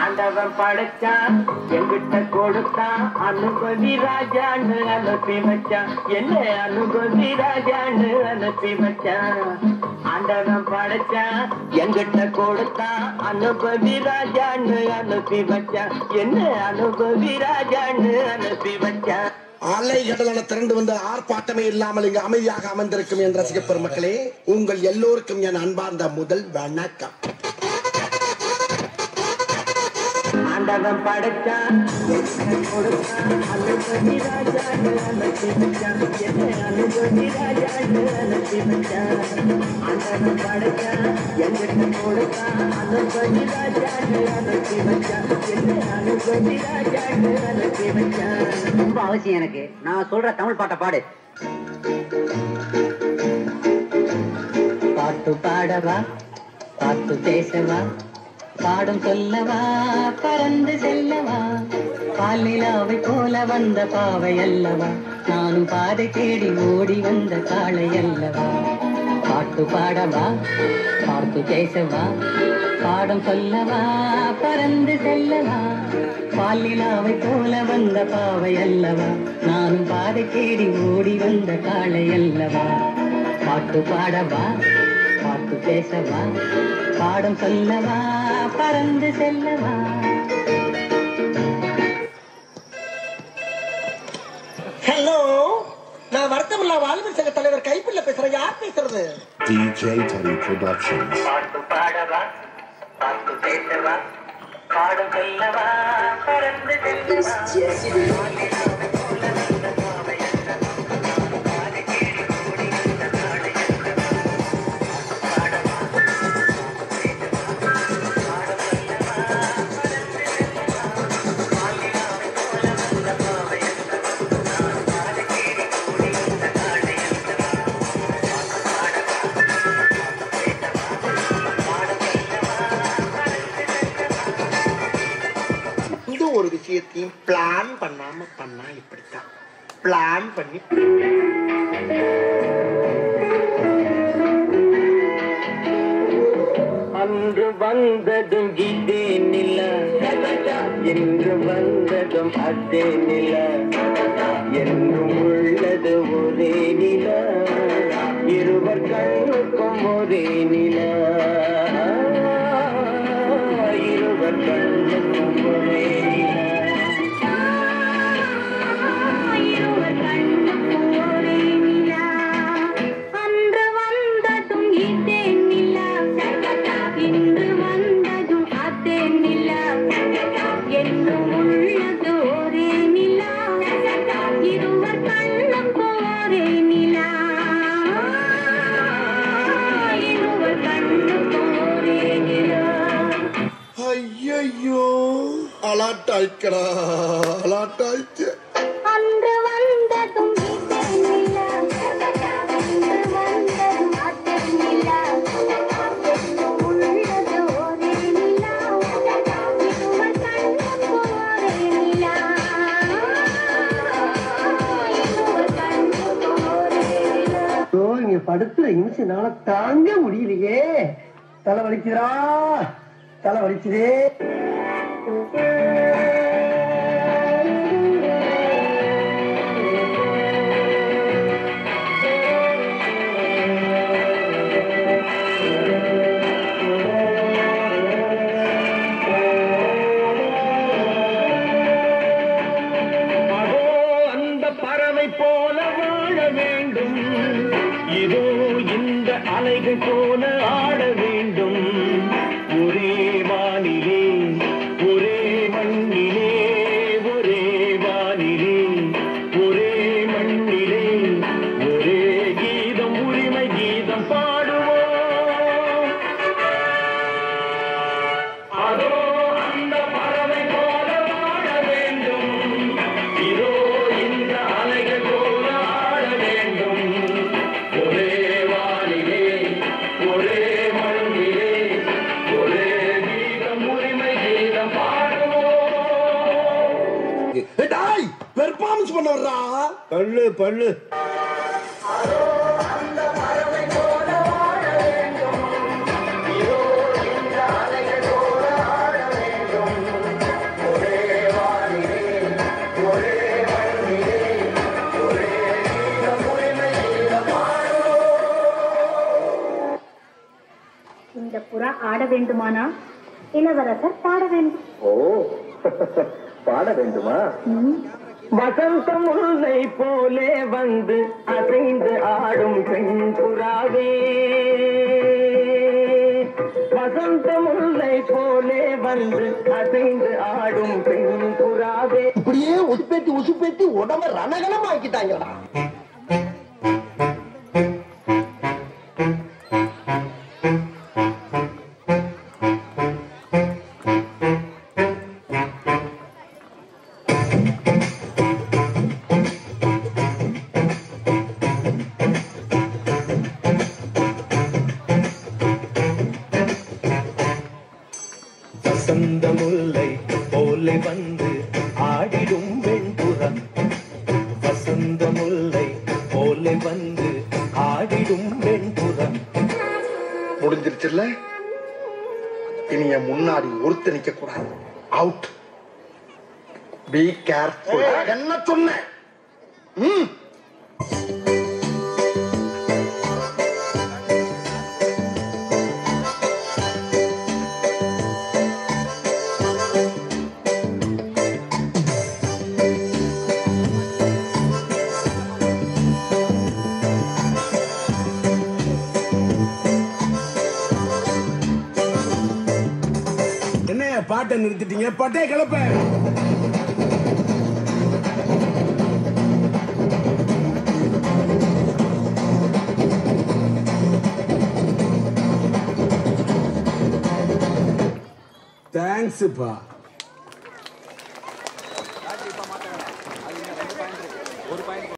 ஆண்டவன் படைச்சான் எங்கிட்ட கொடுத்தான் அனுபவி ராஜான்னு அனுப்பி வச்சான் என்ன அனுபவி ராஜான்னு அனுப்பி வச்சான் ஆண்டவன் படைச்சான் எங்கிட்ட கொடுத்தான் அனுபவி ராஜான்னு அனுப்பி வச்சான் என்ன அனுபவி ராஜான்னு அனுப்பி வச்சான் அலை கடலான திரண்டு வந்த ஆர்ப்பாட்டமே இல்லாமல் இங்கு அமைதியாக அமர்ந்திருக்கும் என் ரசிக பெருமக்களே உங்கள் எல்லோருக்கும் என் அன்பார்ந்த முதல் வணக்கம். ஆண்டவன் படைச்சான் அனுபவி ராஜான்னு அனுப்பி வச்சான் என்ன அனுபவி ராஜான்னு அனுப்பி வச்சான் ஆண்டவன் படைச்சான் எங்கிட்ட கொடுத்தான் அனுபவி ராஜான்னு அனுப்பி வச்சான் என்ன அனுபவி ராஜான்னு அனுப்பி வச்சான். ரொம்ப அவசியம் எனக்கு. நான் சொல்ற தமிழ் பாட்டை பாடு. பாட்டு பாடவா, பாட்டு பேசவா, பாடும் சொல்லவா, பறந்து செல்லவா, பாலிலாவை போல வந்த பாவை அல்லவா, நானும் பாதை தேடி ஓடி வந்த காளை அல்லவா. பாட்டு பாடவா, பாட்டு பேசவா, பாடும் சொல்லவா, பறந்து செல்லவா, பாலிலாவை போல வந்த பாவை அல்லவா, நானும் பாதை தேடி ஓடி வந்த காளை அல்லவா. பாட்டு பாடவா, பாட்டு பேசவா, பாடும் சொல்லவா, பறந்து செல்லவா. ஹலோ, நான் வருத்தமில்லா வாலிபர் சங்க தலைவர் கைப்பிள்ள பேசுறேன். யார் பேசுறது? DJ Teddy Productions. பாட்டு பாடவா, பாட்டு பேசவா, பாடும் சொல்லவா, பறந்து செல்லவா. ஒரு விஷயத்தையும் பிளான் பண்ணாம பண்ணா இப்படித்தான். பிளான் பண்ணி அன்று வந்ததும் இதே நில, என்று வந்ததும் அதே நில, என்றும் உள்ளது ஒரே நில, இருவர் கண்ணுக்கும் ஒரே நில, இருவர் கண்ணுக்கும் ஒரே நில, இருவர் கண்ணுக்கும் ஒரே நில. அன்று வந்ததும் இதே நில, இன்று வந்ததும் அதே நில, என்றும் உள்ளது ஒரே நில, இருவர் கண்ணுக்கும் ஒரே நில, இருவர் கண்ணுக்கும் ஒரே நில. ஐயோ, அலாட்டாய்க்கடா, அலாட்டாய்க்கு. அன்று வந்ததும் இதே நில, இன்று வந்ததும் அதே நில, என்றும் உள்ளது ஒரே நில, இருவர் கண்ணுக்கும் ஒரே நில, இருவர் கண்ணுக்கும் ஒரே நில. இங்க படுத்துற நிமிஷம்னால தாங்க முடியலையே. தலை வலிக்குதா, தலை வலிக்குதே. அந்த பறவை போல வாழ வேண்டும், இதோ இந்த அலைகள் போல ஆட வேண்டும், ஒரே வானிலே ஒரே மண்ணிலே, ஒரே வானிலே ஒரே மண்ணிலே, ஒரே கீதம் உரிமை கீதம் பாடுவோம். அதோ அந்த பறவை போல வாழ வேண்டும், இதோ இந்த அலைகள் போல ஆட வேண்டும், ஒரே வானிலே ஒரே மண்ணிலே, ஒரே கீதம் உரிமை கீதம் பாடுவோம். டாய், பெர்ஃபார்மன்ஸ் பண்ண வர்றா. பல்லு பல்லு அந்த பறவை போல வாழ வேண்டும், இதோ இந்த அலைகள் இந்த புறா ஆட வேண்டுமானா இளவரசர் பாட வேண்டும். ஓ பாட வேண்டுமா? வசந்தம் முல்லை போலே வந்து அசைந்து ஆடும் பெண் புறாவே, வசந்த முல்லை போலே வந்து அசைந்து ஆடும் பெண் புறாவே. இப்படியே உசுப்பேத்தி உடம்ப ரணகலம் ஆக்கிட்டாங்கடா. வசந்த முல்லை போலே வந்து ஆடிடும் வெண்புறம், வசந்த முல்லை போலே வந்து ஆடிடும் வெண்புறம். முடிஞ்சிருச்சுல்ல? இனி என் முன்னாடி ஒருத்த நிக்க கூடாது. அவுட். Be careful. என்ன சொன்ன? பாட்டை நிறுத்திட்டீங்க, பட்டே கிளப்ப. தேங்க்ஸ்ப்பா.